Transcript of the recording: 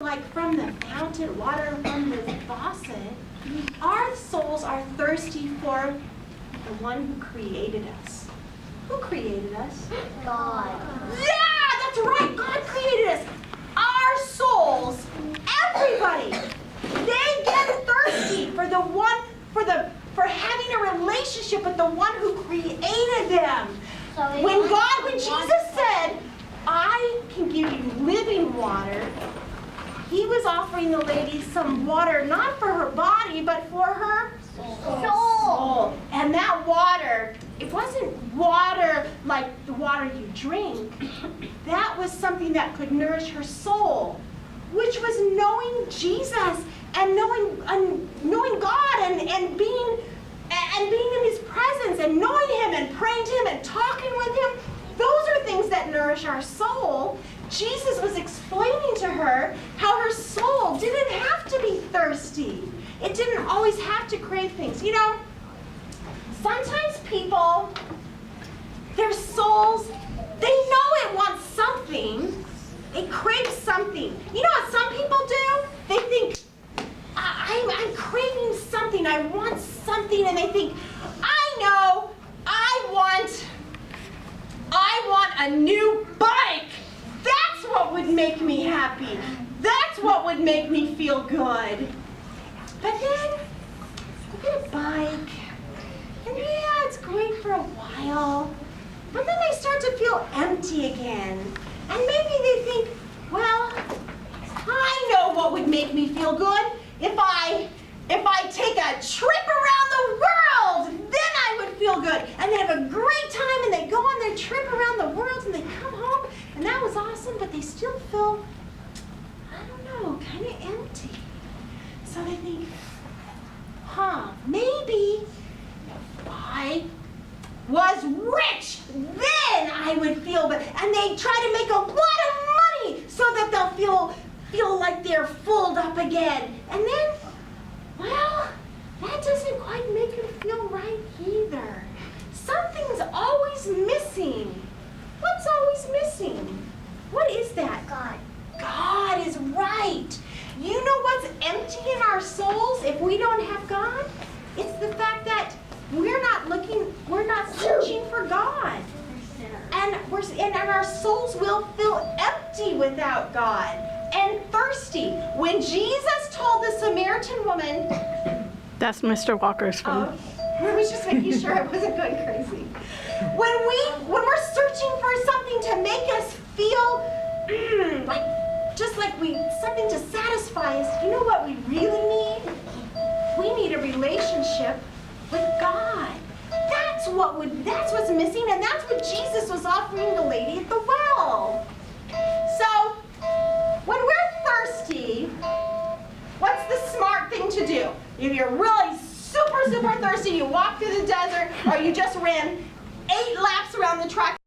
like from the fountain, water from the faucet, our souls are thirsty for the one who created us. Who created us? God. Yeah, that's right. God created us. Our souls, everybody, they get thirsty for the one, for having a relationship with the one who created them. When Jesus said, I can give you living water, he was offering the lady some water, not for her body, but for her soul. And that water, it wasn't water like the water you drink. That was something that could nourish her soul, which was knowing Jesus and knowing God and being in his presence and knowing him and praying to him and talking with him. Those are things that nourish our soul. Jesus was explaining to her how her soul didn't have to be thirsty. It didn't always have to crave things. You know, sometimes people, their souls, they know it wants something. It craves something. You know what some people do? They think, I'm craving something. I want something. And they think, I know, I want a new bike. That's what would make me happy. That's what would make me feel good. But then, you get a bike, and yeah, it's great for a while. But then they start to feel empty again. And maybe they think, well, I know what would make me feel good if I take a trip around the world. Then I would feel good. And they have a great time, and they go on their trip around the world, and they come home, and that was awesome, but they still feel, I don't know, kind of empty. So they think, maybe if I was rich, then I would feel better. And they try to make a lot of money so that they'll feel like they're full up again. And then, well, that doesn't quite make them feel right either. Something's always missing. What's always missing? What is that? God. God is right. You know what's empty in our souls if we don't have God? It's the fact that we're not searching for God. And our souls will feel empty without God and thirsty. When Jesus told the Samaritan woman, That's Mr. Walker's phone. I was just making sure I wasn't going crazy. When we're searching for something to make us feel something to satisfy us, you know what we really need? We need a relationship with God. That's what's missing, and that's what Jesus was offering the lady at the well. So, when we're thirsty, what's the smart thing to do? If you're really super thirsty, you walk through the desert, or you just ran 8 laps around the track